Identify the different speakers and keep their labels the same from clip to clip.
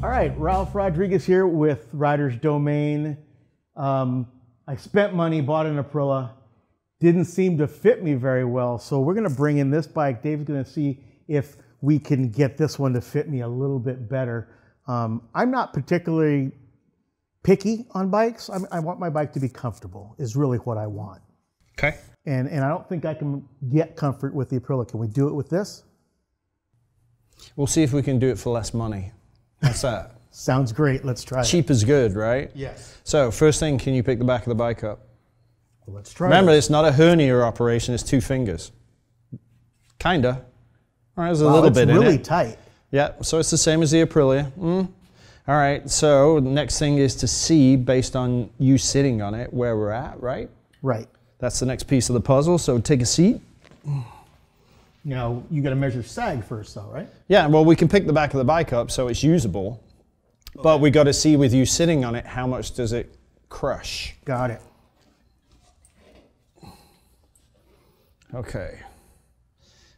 Speaker 1: All right, Ralph Rodriguez here with Riders Domain. I spent money, bought an Aprilia. Didn't seem to fit me very well, so we're going to bring in this bike. Dave's going to see if we can get this one to fit me a little bit better. I'm not particularly picky on bikes. I want my bike to be comfortable, is really what I want.
Speaker 2: Okay.
Speaker 1: And I don't think I can get comfort with the Aprilia. Can we do it with this?
Speaker 2: We'll see if we can do it for less money. What's that?
Speaker 1: Sounds great. Let's try it.
Speaker 2: Cheap is good, right?
Speaker 1: Yes.
Speaker 2: So first thing, can you pick the back of the bike up?
Speaker 1: Well, let's try
Speaker 2: Remember,
Speaker 1: it.
Speaker 2: it's not a hernia operation, it's 2 fingers. Kinda. All right, there's a
Speaker 1: Wow,
Speaker 2: little bit in it.
Speaker 1: It's really tight.
Speaker 2: Yeah, so it's the same as the Aprilia. All right, so the next thing is to see, based on you sitting on it, where we're at, right?
Speaker 1: Right.
Speaker 2: That's the next piece of the puzzle, so take a seat.
Speaker 1: Now, you got to measure sag first, though, right?
Speaker 2: Yeah, well, we can pick the back of the bike up so it's usable, but we got to see with you sitting on it, how much does it crush?
Speaker 1: Got it.
Speaker 2: Okay.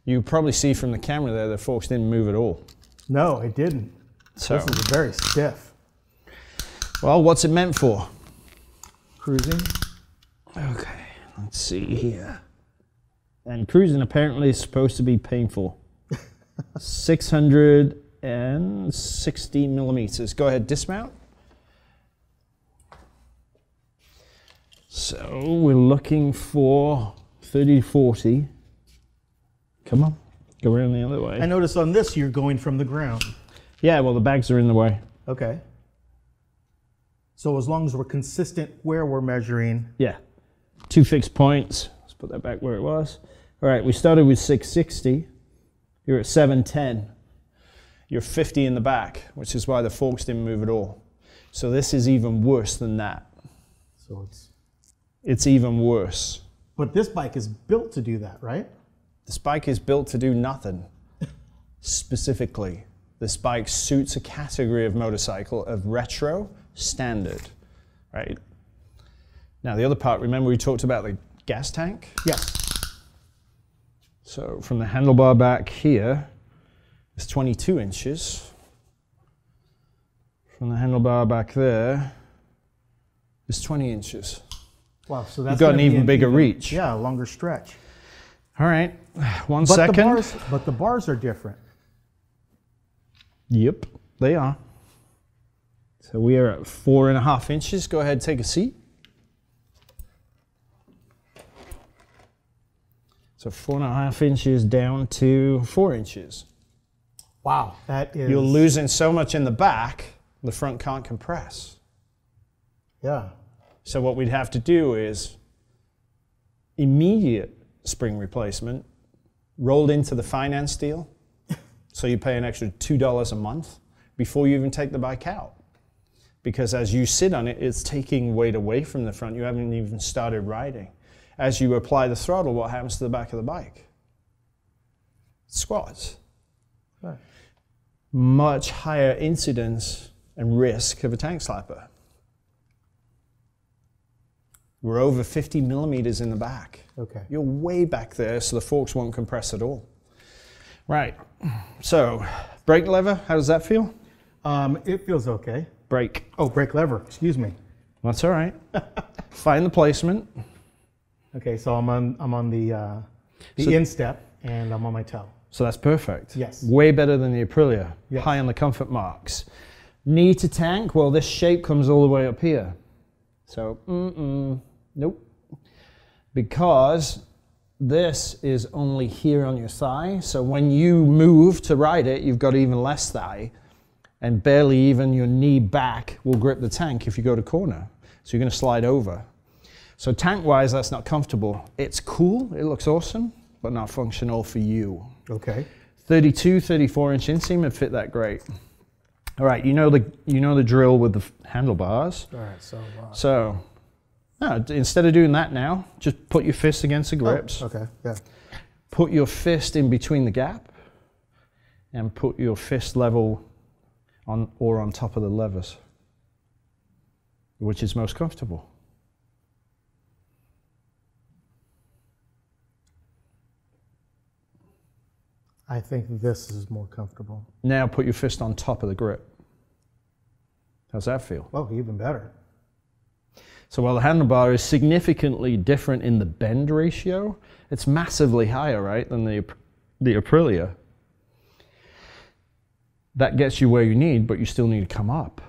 Speaker 2: You probably see from the camera there that forks didn't move at all.
Speaker 1: No, it didn't.
Speaker 2: So,
Speaker 1: This is very stiff.
Speaker 2: well, what's it meant for?
Speaker 1: Cruising.
Speaker 2: Okay, let's see here. And cruising apparently is supposed to be painful. 660 millimeters. Go ahead, dismount. So we're looking for 30 to 40. Come on, go around the other way.
Speaker 1: I notice on this you're going from the ground.
Speaker 2: Yeah, well, the bags are in the way.
Speaker 1: Okay. So as long as we're consistent where we're measuring.
Speaker 2: Yeah, 2 fixed points. Let's put that back where it was. All right, we started with 660. You're at 710. You're 50 in the back, which is why the forks didn't move at all. So this is even worse than that.
Speaker 1: So
Speaker 2: It's even worse.
Speaker 1: but this bike is built to do that, right?
Speaker 2: This bike is built to do nothing. Specifically, this bike suits a category of motorcycle of retro standard, right? Now the other part, remember we talked about the gas tank?
Speaker 1: Yes.
Speaker 2: So from the handlebar back here, it's 22 inches. From the handlebar back there, it's 20 inches.
Speaker 1: Wow, so that's
Speaker 2: You've got an
Speaker 1: gonna be
Speaker 2: even bigger reach.
Speaker 1: Yeah, a longer stretch.
Speaker 2: All right, one second.
Speaker 1: But the bars are different.
Speaker 2: Yep, they are. So we are at 4.5 inches. Go ahead, take a seat. So 4.5 inches down to 4 inches.
Speaker 1: Wow, that is.
Speaker 2: You're losing so much in the back, the front can't compress.
Speaker 1: Yeah.
Speaker 2: So what we'd have to do is immediate spring replacement rolled into the finance deal. So you pay an extra $2 a month before you even take the bike out. Because as you sit on it, it's taking weight away from the front. You haven't even started riding. As you apply the throttle, what happens to the back of the bike? It squats.
Speaker 1: Right.
Speaker 2: Much higher incidence and risk of a tank slapper. We're over 50 millimeters in the back.
Speaker 1: Okay.
Speaker 2: You're way back there, so the forks won't compress at all. Right, so brake lever, how does that feel?
Speaker 1: It feels okay.
Speaker 2: Brake.
Speaker 1: Oh, brake lever, excuse me.
Speaker 2: That's all right. Find the placement.
Speaker 1: Okay, so I'm on the
Speaker 2: So-
Speaker 1: instep and I'm on my toe.
Speaker 2: So that's perfect.
Speaker 1: Yes.
Speaker 2: Way better than the Aprilia.
Speaker 1: Yes.
Speaker 2: High on the comfort marks. Knee to tank, well, this shape comes all the way up here. So, nope. Because this is only here on your thigh. So when you move to ride it, you've got even less thigh. And barely even your knee back will grip the tank if you go to corner. So you're going to slide over. So tank-wise, that's not comfortable. It's cool, it looks awesome, but not functional for you.
Speaker 1: Okay.
Speaker 2: 32, 34-inch inseam would fit that great. All right, you know the drill with the handlebars.
Speaker 1: All right,
Speaker 2: So, no, instead of doing that now, just put your fist against the grips.
Speaker 1: Oh, okay, yeah.
Speaker 2: Put your fist in between the gap, and put your fist level on top of the levers, which is most comfortable.
Speaker 1: I think this is more comfortable.
Speaker 2: Now put your fist on top of the grip. How's that feel?
Speaker 1: Oh, even better.
Speaker 2: So while the handlebar is significantly different in the bend ratio, it's massively higher, right, than the Aprilia. That gets you where you need, but you still need to come up.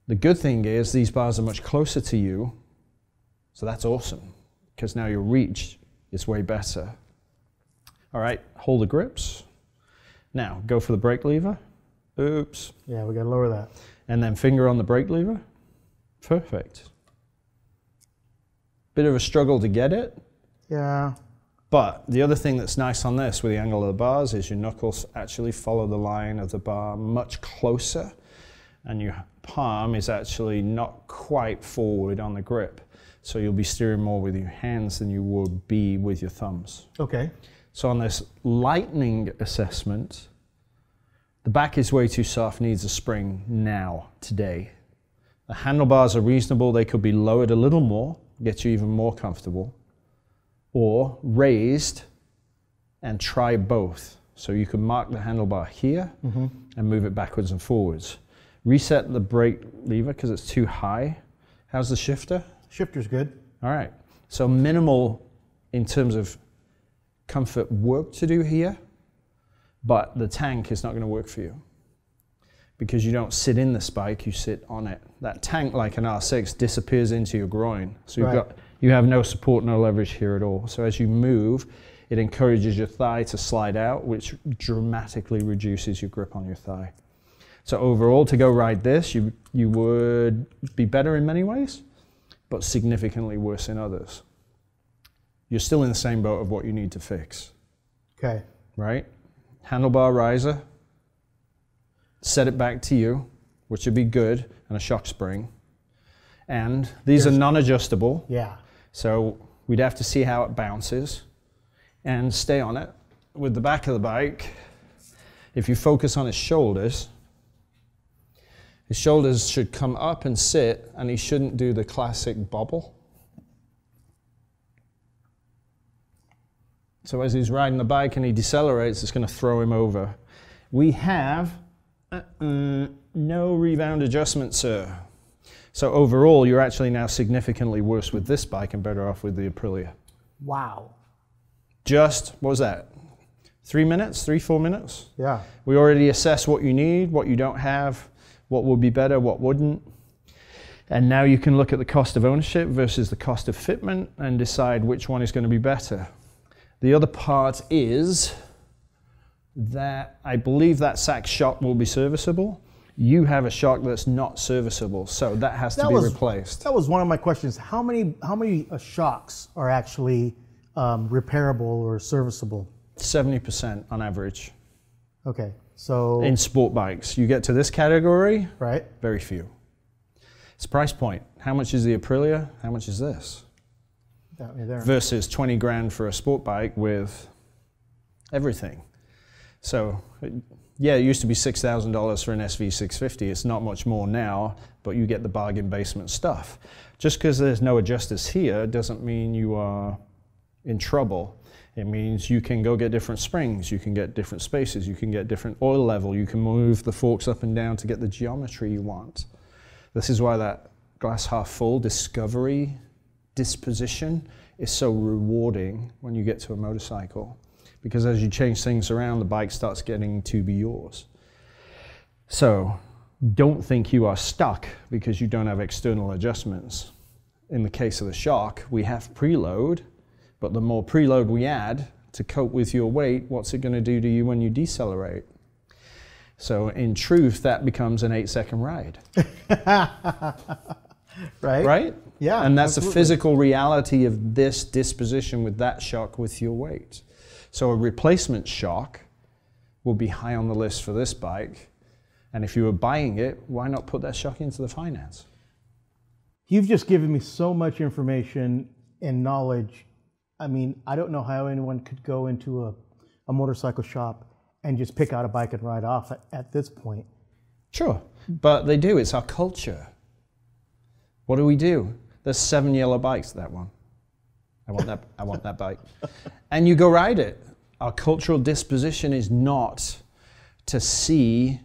Speaker 2: The good thing is these bars are much closer to you, so that's awesome, because now your reach is way better. All right, hold the grips. Now, go for the brake lever. Oops.
Speaker 1: Yeah, we gotta lower that.
Speaker 2: And then finger on the brake lever. Perfect. Bit of a struggle to get it.
Speaker 1: Yeah.
Speaker 2: But the other thing that's nice on this with the angle of the bars is your knuckles actually follow the line of the bar much closer, and your palm is actually not quite forward on the grip. So you'll be steering more with your hands than you would be with your thumbs.
Speaker 1: Okay.
Speaker 2: So on this lightning assessment, the back is way too soft, needs a spring now, today. The handlebars are reasonable, they could be lowered a little more, get you even more comfortable, or raised and try both. So you can mark the handlebar here and move it backwards and forwards. Reset the brake lever because it's too high. How's the shifter?
Speaker 1: Shifter's good.
Speaker 2: All right, so minimal in terms of comfort work to do here, but the tank is not going to work for you because you don't sit in this bike, you sit on it. That tank, like an R6, disappears into your groin. So you have no support, no leverage here at all. So as you move, it encourages your thigh to slide out, which dramatically reduces your grip on your thigh. So overall, to go ride this, you would be better in many ways, but significantly worse in others. You're still in the same boat of what you need to fix.
Speaker 1: Okay.
Speaker 2: Right? Handlebar riser, set it back to you, which would be good, and a shock spring. And these are non-adjustable.
Speaker 1: Yeah.
Speaker 2: So we'd have to see how it bounces and stay on it. With the back of the bike, if you focus on his shoulders should come up and sit, and he shouldn't do the classic bobble. So as he's riding the bike and he decelerates, it's going to throw him over. We have no rebound adjustment, sir. So overall, you're actually now significantly worse with this bike and better off with the Aprilia.
Speaker 1: Wow.
Speaker 2: Just, what was that? 3 minutes, 4 minutes?
Speaker 1: Yeah.
Speaker 2: We already assessed what you need, what you don't have, what would be better, what wouldn't. And now you can look at the cost of ownership versus the cost of fitment and decide which one is going to be better. The other part is that I believe that sack shock will be serviceable. You have a shock that's not serviceable, so that has to be replaced.
Speaker 1: That was one of my questions. How many shocks are actually repairable or serviceable?
Speaker 2: 70% on average.
Speaker 1: Okay, so
Speaker 2: in sport bikes, you get to this category,
Speaker 1: right?
Speaker 2: Very few. It's price point. How much is the Aprilia? How much is this?
Speaker 1: That way there.
Speaker 2: Versus 20 grand for a sport bike with everything. So, yeah, it used to be $6,000 for an SV650. It's not much more now, but you get the bargain basement stuff. Just because there's no adjusters here doesn't mean you are in trouble. It means you can go get different springs, you can get different spaces, you can get different oil level, you can move the forks up and down to get the geometry you want. This is why that glass half full discovery disposition is so rewarding when you get to a motorcycle. Because as you change things around, the bike starts getting to be yours. So don't think you are stuck because you don't have external adjustments. In the case of the shock, we have preload, but the more preload we add to cope with your weight, what's it going to do to you when you decelerate? So in truth, that becomes an 8-second ride.
Speaker 1: Right?
Speaker 2: Right?
Speaker 1: Yeah.
Speaker 2: And that's
Speaker 1: absolutely.
Speaker 2: the physical reality of this disposition with that shock with your weight. So a replacement shock will be high on the list for this bike. And if you were buying it, why not put that shock into the finance?
Speaker 1: You've just given me so much information and knowledge. I mean, I don't know how anyone could go into a motorcycle shop and just pick out a bike and ride off at this point.
Speaker 2: Sure, but they do. It's our culture. What do? There's 7 yellow bikes, that one. I want that bike. And you go ride it. Our cultural disposition is not to see,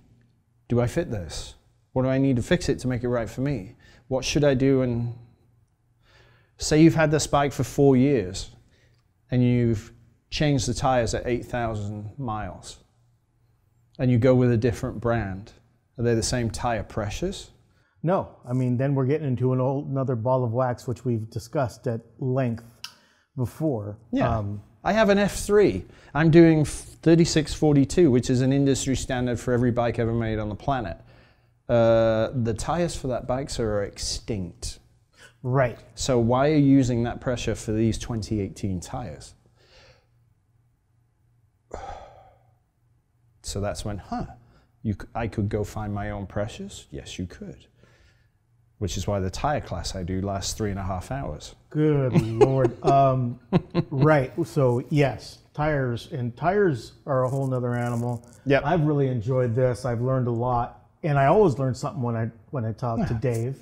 Speaker 2: do I fit this? What do I need to fix it to make it right for me? What should I do? And say you've had this bike for 4 years and you've changed the tires at 8,000 miles and you go with a different brand. Are they the same tire pressures?
Speaker 1: No, I mean, then we're getting into another ball of wax, which we've discussed at length before.
Speaker 2: Yeah. I have an F3. I'm doing 3642, which is an industry standard for every bike ever made on the planet. The tires for that bike are extinct.
Speaker 1: Right.
Speaker 2: So why are you using that pressure for these 2018 tires? So that's when, I could go find my own pressures? Yes, you could. Which is why the tire class I do lasts 3.5 hours.
Speaker 1: Good Lord. Right. So yes, tires are a whole nother animal.
Speaker 2: Yep.
Speaker 1: I've really enjoyed this. I've learned a lot, and I always learn something when I talk to Dave.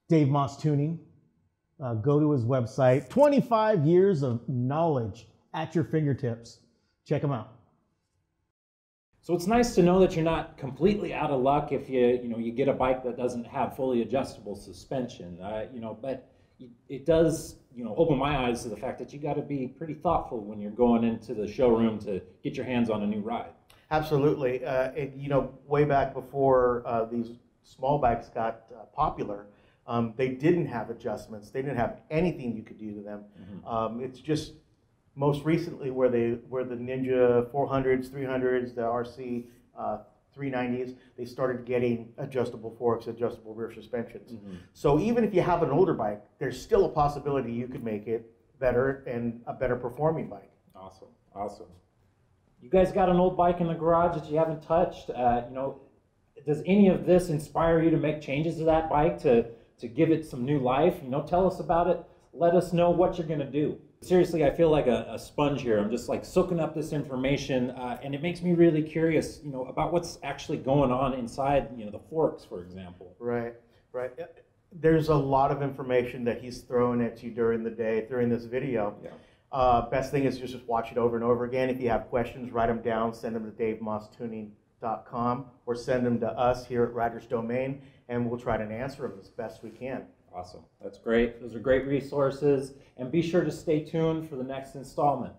Speaker 1: Dave Moss Tuning. Go to his website. 25 years of knowledge at your fingertips. Check him out.
Speaker 3: So it's nice to know that you're not completely out of luck if you get a bike that doesn't have fully adjustable suspension, but it does, open my eyes to the fact that you got to be pretty thoughtful when you're going into the showroom to get your hands on a new ride.
Speaker 1: Absolutely. Way back before these small bikes got popular, they didn't have adjustments. They didn't have anything you could do to them. Mm-hmm. It's just most recently where the Ninja 400s, 300s, the RC 390s, they started getting adjustable forks, adjustable rear suspensions. Mm-hmm. So even if you have an older bike, there's still a possibility you could make it better and a better performing bike.
Speaker 3: Awesome, awesome. You guys got an old bike in the garage that you haven't touched. Does any of this inspire you to make changes to that bike to give it some new life? Tell us about it. Let us know what you're going to do. Seriously, I feel like a sponge here. I'm just like soaking up this information, and it makes me really curious, about what's actually going on inside, the forks, for example.
Speaker 1: Right. There's a lot of information that he's throwing at you during the day, during this video. Yeah. Best thing is just watch it over and over again. If you have questions, write them down, send them to DaveMossTuning.com, or send them to us here at Riders Domain, and we'll try to answer them as best we can.
Speaker 3: Awesome. That's great. Those are great resources. And be sure to stay tuned for the next installment.